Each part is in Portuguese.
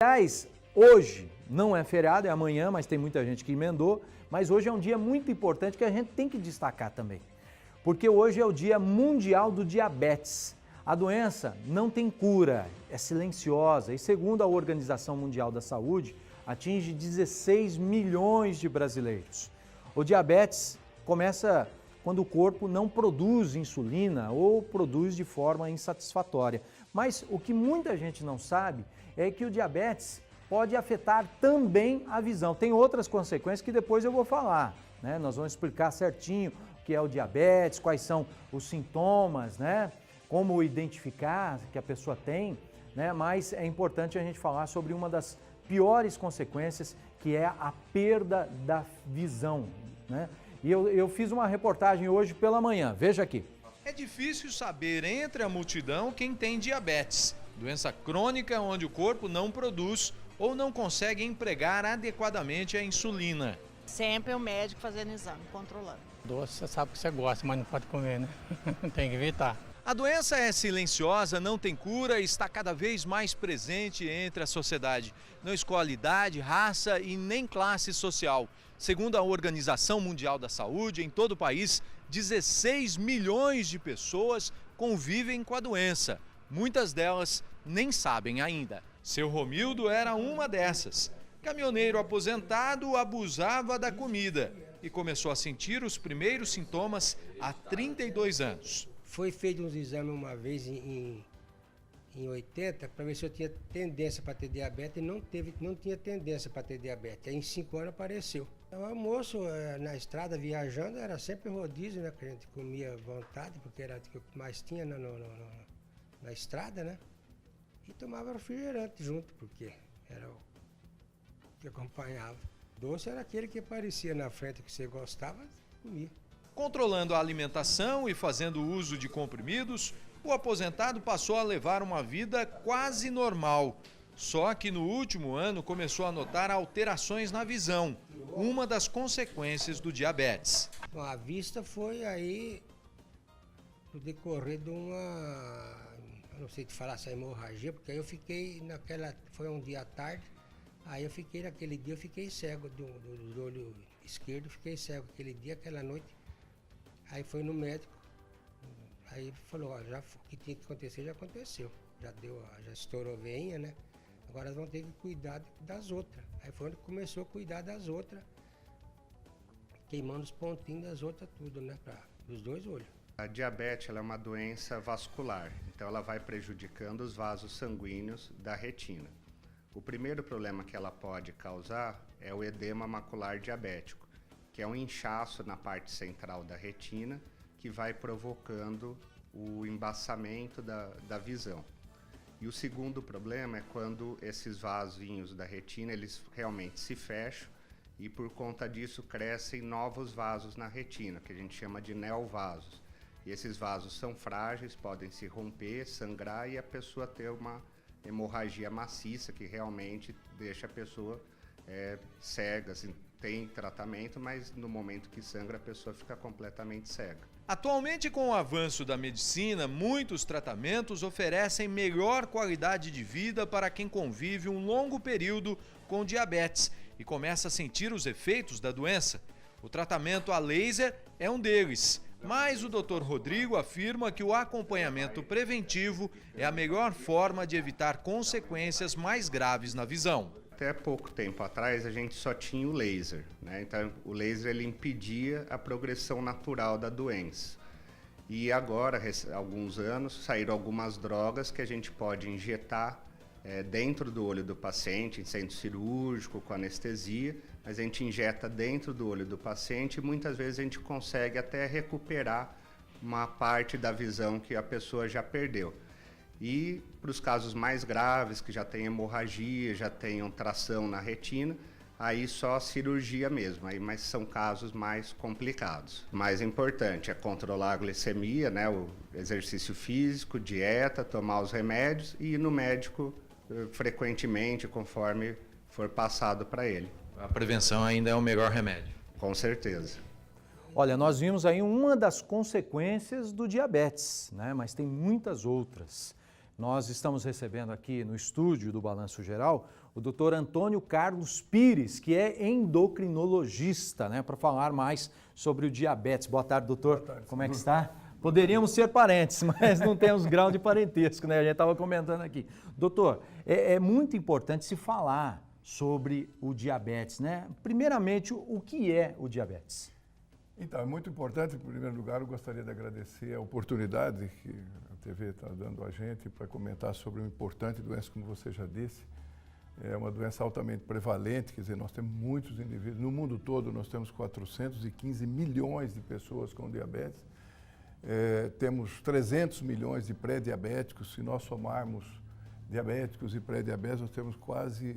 Aliás, hoje não é feriado, é amanhã, mas tem muita gente que emendou, mas hoje é um dia muito importante que a gente tem que destacar também, porque hoje é o Dia Mundial do Diabetes. A doença não tem cura, é silenciosa e, segundo a Organização Mundial da Saúde, atinge 16 milhões de brasileiros. O diabetes começa quando o corpo não produz insulina ou produz de forma insatisfatória. Mas o que muita gente não sabe é que o diabetes pode afetar também a visão. Tem outras consequências que depois eu vou falar, né? Nós vamos explicar certinho o que é o diabetes, quais são os sintomas, né? Como identificar que a pessoa tem, né? Mas é importante a gente falar sobre uma das piores consequências, que é a perda da visão, né? E eu fiz uma reportagem hoje pela manhã, veja aqui. É difícil saber entre a multidão quem tem diabetes, doença crônica onde o corpo não produz ou não consegue empregar adequadamente a insulina. Sempre o médico fazendo exame, controlando. Doce, você sabe que você gosta, mas não pode comer, né? Tem que evitar. A doença é silenciosa, não tem cura e está cada vez mais presente entre a sociedade. Não escolhe idade, raça e nem classe social. Segundo a Organização Mundial da Saúde, em todo o país, 16 milhões de pessoas convivem com a doença. Muitas delas nem sabem ainda. Seu Romildo era uma dessas. Caminhoneiro aposentado, abusava da comida e começou a sentir os primeiros sintomas há 32 anos. Foi feito uns exames uma vez em 80 para ver se eu tinha tendência para ter diabetes e não tinha tendência para ter diabetes. Aí em 5 anos apareceu. O almoço na estrada, viajando, era sempre rodízio, né? Que a gente comia à vontade, porque era o que mais tinha na estrada, né? E tomava refrigerante junto, porque era o que acompanhava. Doce era aquele que aparecia na frente que você gostava, comia. Controlando a alimentação e fazendo uso de comprimidos, o aposentado passou a levar uma vida quase normal. Só que no último ano começou a notar alterações na visão, uma das consequências do diabetes. Bom, a vista foi aí no decorrer de uma, eu não sei te falar essa hemorragia, porque aí eu fiquei foi um dia à tarde, aí eu fiquei naquele dia, eu fiquei cego do olho esquerdo, fiquei cego aquele dia, aquela noite. Aí foi no médico, aí falou, ó, já, o que tinha que acontecer já aconteceu, já estourou a veinha, né? Agora nós vamos ter que cuidar das outras. Aí foi onde começou a cuidar das outras, queimando os pontinhos das outras tudo, né? Dos dois olhos. A diabetes ela é uma doença vascular, então ela vai prejudicando os vasos sanguíneos da retina. O primeiro problema que ela pode causar é o edema macular diabético, que é um inchaço na parte central da retina que vai provocando o embaçamento da visão. E o segundo problema é quando esses vasinhos da retina, eles realmente se fecham e por conta disso crescem novos vasos na retina, que a gente chama de neovasos. E esses vasos são frágeis, podem se romper, sangrar e a pessoa ter uma hemorragia maciça que realmente deixa a pessoa cega, assim, tem tratamento, mas no momento que sangra a pessoa fica completamente cega. Atualmente, com o avanço da medicina, muitos tratamentos oferecem melhor qualidade de vida para quem convive um longo período com diabetes e começa a sentir os efeitos da doença. O tratamento a laser é um deles, mas o Dr. Rodrigo afirma que o acompanhamento preventivo é a melhor forma de evitar consequências mais graves na visão. Até pouco tempo atrás a gente só tinha o laser, né? Então o laser ele impedia a progressão natural da doença. E agora, há alguns anos, saíram algumas drogas que a gente pode injetar dentro do olho do paciente, em centro cirúrgico, com anestesia, mas a gente injeta dentro do olho do paciente e muitas vezes a gente consegue até recuperar uma parte da visão que a pessoa já perdeu. E para os casos mais graves, que já tem hemorragia, já tem tração na retina, aí só cirurgia mesmo, mas são casos mais complicados. O mais importante é controlar a glicemia, né, o exercício físico, dieta, tomar os remédios e ir no médico frequentemente, conforme for passado para ele. A prevenção ainda é o melhor remédio. Com certeza. Olha, nós vimos aí uma das consequências do diabetes, né? Mas tem muitas outras. Nós estamos recebendo aqui no estúdio do Balanço Geral o doutor Antônio Carlos Pires, que é endocrinologista, né, para falar mais sobre o diabetes. Boa tarde, doutor. Boa tarde. Como é que está? Poderíamos ser parentes, mas não temos grau de parentesco, né? A gente estava comentando aqui. Doutor, é muito importante se falar sobre o diabetes, né? Primeiramente, o que é o diabetes? Então, é muito importante. Em primeiro lugar, eu gostaria de agradecer a oportunidade que a TV está dando a gente para comentar sobre uma importante doença, como você já disse. É uma doença altamente prevalente, quer dizer, nós temos muitos indivíduos. No mundo todo, nós temos 415 milhões de pessoas com diabetes. Temos 300 milhões de pré-diabéticos. Se nós somarmos diabéticos e pré-diabéticos, nós temos quase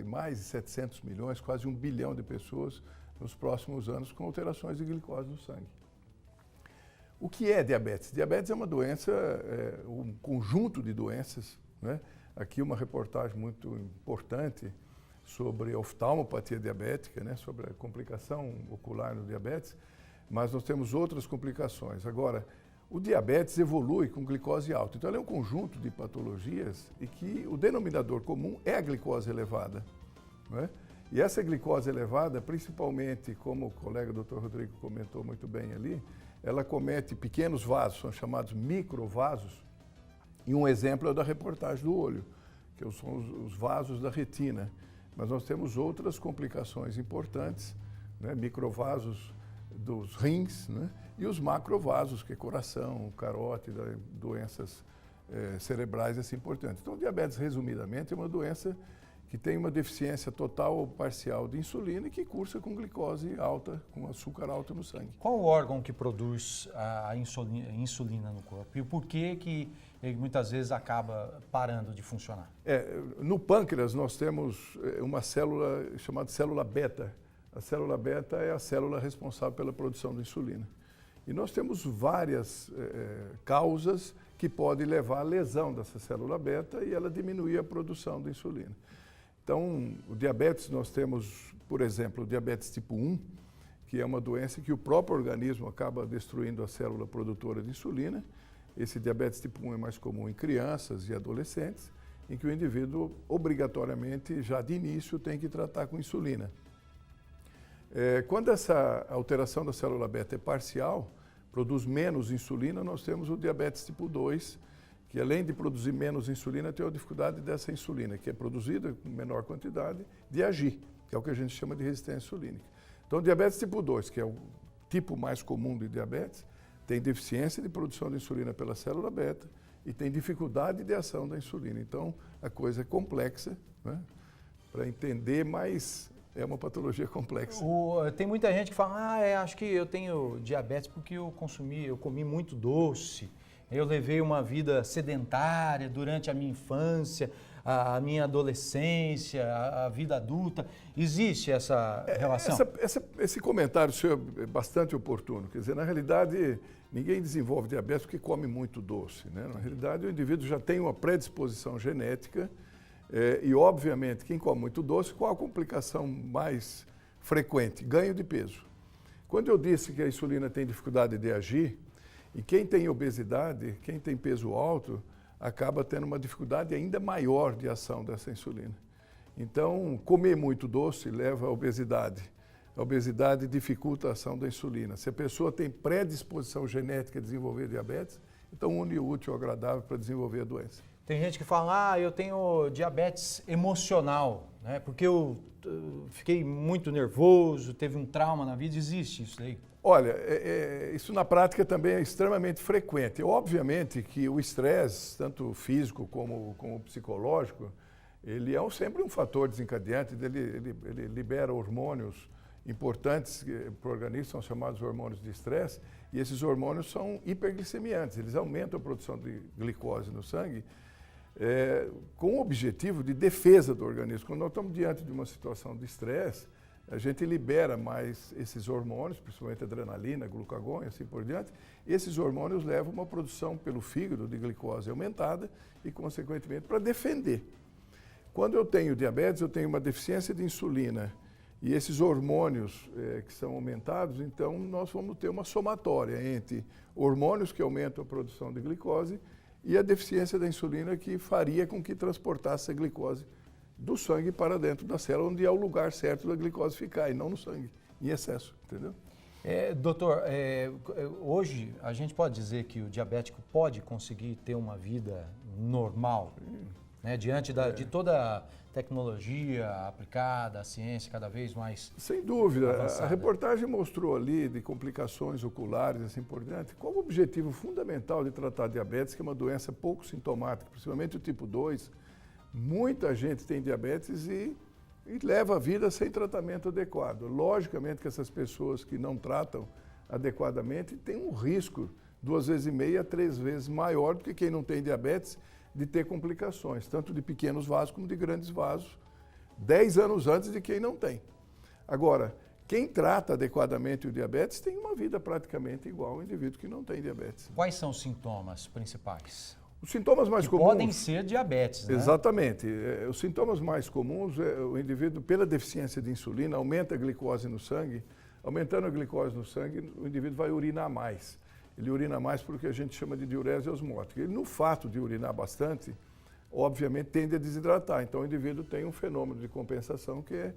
mais de 700 milhões, quase 1 bilhão de pessoas nos próximos anos com alterações de glicose no sangue. O que é diabetes? Diabetes é uma doença, um conjunto de doenças, né? Aqui uma reportagem muito importante sobre a oftalmopatia diabética, né? Sobre a complicação ocular no diabetes, mas nós temos outras complicações. Agora, o diabetes evolui com glicose alta, então ele é um conjunto de patologias e que o denominador comum é a glicose elevada, né? E essa glicose elevada, principalmente, como o colega Dr. Rodrigo comentou muito bem ali, ela comete pequenos vasos, são chamados microvasos, e um exemplo é o da reportagem do olho, que são os vasos da retina. Mas nós temos outras complicações importantes, né? Microvasos dos rins, né? E os macrovasos, que é coração, carótida, doenças cerebrais, assim importantes. Então, o diabetes, resumidamente, é uma doença que tem uma deficiência total ou parcial de insulina e que cursa com glicose alta, com açúcar alto no sangue. Qual o órgão que produz a insulina no corpo? E por que ele muitas vezes acaba parando de funcionar? No pâncreas nós temos uma célula chamada célula beta. A célula beta é a célula responsável pela produção da insulina. E nós temos várias causas que podem levar à lesão dessa célula beta e ela diminuir a produção da insulina. Então, o diabetes, nós temos, por exemplo, o diabetes tipo 1, que é uma doença que o próprio organismo acaba destruindo a célula produtora de insulina. Esse diabetes tipo 1 é mais comum em crianças e adolescentes, em que o indivíduo, obrigatoriamente, já de início, tem que tratar com insulina. Quando essa alteração da célula beta é parcial, produz menos insulina, nós temos o diabetes tipo 2, que além de produzir menos insulina, tem a dificuldade dessa insulina, que é produzida com menor quantidade, de agir, que é o que a gente chama de resistência insulínica. Então, o diabetes tipo 2, que é o tipo mais comum de diabetes, tem deficiência de produção de insulina pela célula beta e tem dificuldade de ação da insulina. Então, a coisa é complexa, né? Para entender, mas é uma patologia complexa. Tem muita gente que fala, acho que eu tenho diabetes porque eu comi muito doce. Eu levei uma vida sedentária durante a minha infância, a minha adolescência, a vida adulta. Existe essa relação? Esse comentário seu é bastante oportuno. Quer dizer, na realidade, ninguém desenvolve diabetes porque come muito doce, né? Na realidade, o indivíduo já tem uma predisposição genética e, obviamente, quem come muito doce, qual a complicação mais frequente? Ganho de peso. Quando eu disse que a insulina tem dificuldade de agir, e quem tem obesidade, quem tem peso alto, acaba tendo uma dificuldade ainda maior de ação dessa insulina. Então, comer muito doce leva à obesidade. A obesidade dificulta a ação da insulina. Se a pessoa tem predisposição genética a desenvolver diabetes, então une o útil ao agradável para desenvolver a doença. Tem gente que fala, eu tenho diabetes emocional, né? Porque eu fiquei muito nervoso, teve um trauma na vida. Existe isso daí? Olha, isso na prática também é extremamente frequente. Obviamente que o estresse, tanto físico como psicológico, ele é sempre um fator desencadeante, ele libera hormônios importantes para o organismo, são chamados hormônios de estresse, e esses hormônios são hiperglicemiantes, eles aumentam a produção de glicose no sangue, com o objetivo de defesa do organismo. Quando nós estamos diante de uma situação de estresse, a gente libera mais esses hormônios, principalmente adrenalina, glucagon e assim por diante. Esses hormônios levam a uma produção pelo fígado de glicose aumentada e, consequentemente, para defender. Quando eu tenho diabetes, eu tenho uma deficiência de insulina e esses hormônios que são aumentados, então nós vamos ter uma somatória entre hormônios que aumentam a produção de glicose e a deficiência da insulina que faria com que transportasse a glicose do sangue para dentro da célula, onde é o lugar certo da glicose ficar, e não no sangue, em excesso, entendeu? Doutor, hoje a gente pode dizer que o diabético pode conseguir ter uma vida normal, né, diante de toda a tecnologia aplicada, a ciência cada vez mais sem dúvida. avançada. A reportagem mostrou ali de complicações oculares e assim por diante. Qual o objetivo fundamental de tratar diabetes, que é uma doença pouco sintomática, principalmente o tipo 2? Muita gente tem diabetes e leva a vida sem tratamento adequado. Logicamente que essas pessoas que não tratam adequadamente têm um risco 2,5 a 3 vezes maior do que quem não tem diabetes de ter complicações, tanto de pequenos vasos como de grandes vasos, 10 anos antes de quem não tem. Agora, quem trata adequadamente o diabetes tem uma vida praticamente igual ao indivíduo que não tem diabetes. Quais são os sintomas principais? Os sintomas mais Que comuns... podem ser diabetes, né? Exatamente. Os sintomas mais comuns é o indivíduo, pela deficiência de insulina, aumenta a glicose no sangue. Aumentando a glicose no sangue, o indivíduo vai urinar mais. Ele urina mais porque a gente chama de diurese osmótica. Ele, no fato de urinar bastante, obviamente tende a desidratar. Então, o indivíduo tem um fenômeno de compensação que é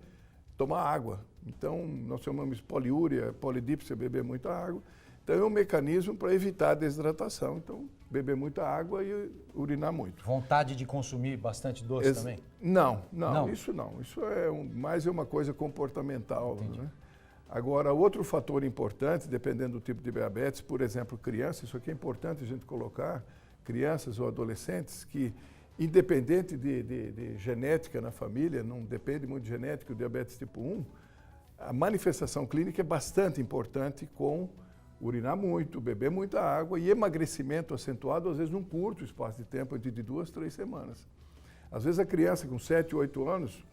tomar água. Então, nós chamamos de poliúria, polidípsia, beber muita água. Então, é um mecanismo para evitar a desidratação. Então, beber muita água e urinar muito. Vontade de consumir bastante doce também? Não, isso não. Isso é mais uma coisa comportamental. Né? Agora, outro fator importante, dependendo do tipo de diabetes, por exemplo, crianças, isso aqui é importante a gente colocar, crianças ou adolescentes que, independente de genética na família, não depende muito de genética, o diabetes tipo 1, a manifestação clínica é bastante importante com urinar muito, beber muita água e emagrecimento acentuado, às vezes num curto espaço de tempo, entre 2 a 3 semanas. Às vezes a criança com 7, 8 anos,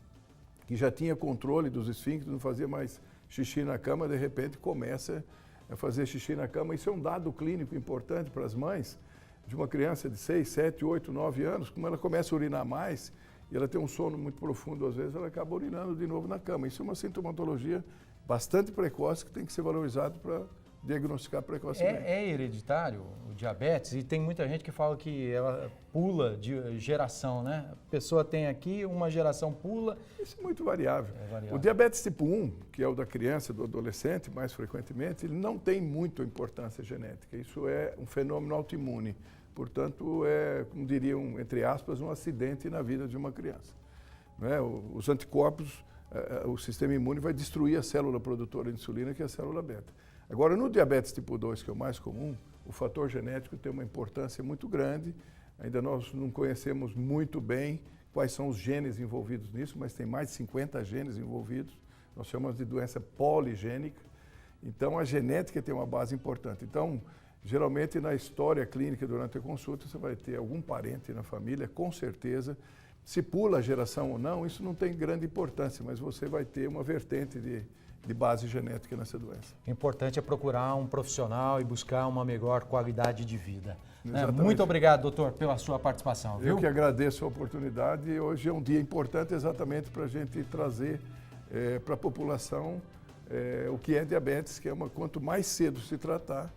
que já tinha controle dos esfíncteres, não fazia mais xixi na cama, de repente começa a fazer xixi na cama. Isso é um dado clínico importante para as mães de uma criança de 6, 7, 8, 9 anos, como ela começa a urinar mais e ela tem um sono muito profundo, às vezes ela acaba urinando de novo na cama. Isso é uma sintomatologia bastante precoce que tem que ser valorizado para diagnosticar precocemente. É hereditário o diabetes? E tem muita gente que fala que ela pula de geração, né? A pessoa tem aqui, uma geração pula. Isso é muito variável. É variável. O diabetes tipo 1, que é o da criança, do adolescente, mais frequentemente, ele não tem muita importância genética. Isso é um fenômeno autoimune. Portanto, é, como diriam, entre aspas, um acidente na vida de uma criança. Né? Os anticorpos, o sistema imune vai destruir a célula produtora de insulina, que é a célula beta. Agora, no diabetes tipo 2, que é o mais comum, o fator genético tem uma importância muito grande. Ainda nós não conhecemos muito bem quais são os genes envolvidos nisso, mas tem mais de 50 genes envolvidos. Nós chamamos de doença poligênica. Então, a genética tem uma base importante. Então, geralmente, na história clínica, durante a consulta, você vai ter algum parente na família, com certeza. Se pula a geração ou não, isso não tem grande importância, mas você vai ter uma vertente de base genética nessa doença. O importante é procurar um profissional e buscar uma melhor qualidade de vida. Exatamente. Muito obrigado, doutor, pela sua participação. Eu que agradeço a oportunidade e hoje é um dia importante exatamente para a gente trazer para a população o que é diabetes, que é quanto mais cedo se tratar,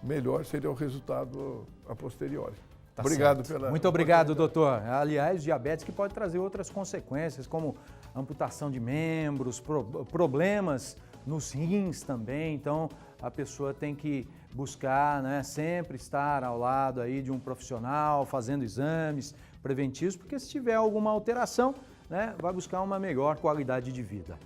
melhor seria o resultado a posteriori. Tá obrigado certo. pela Muito obrigado, doutor. Aliás, diabetes que pode trazer outras consequências, como amputação de membros, problemas nos rins também. Então, a pessoa tem que buscar, né, sempre estar ao lado aí de um profissional, fazendo exames preventivos, porque se tiver alguma alteração, né, vai buscar uma melhor qualidade de vida.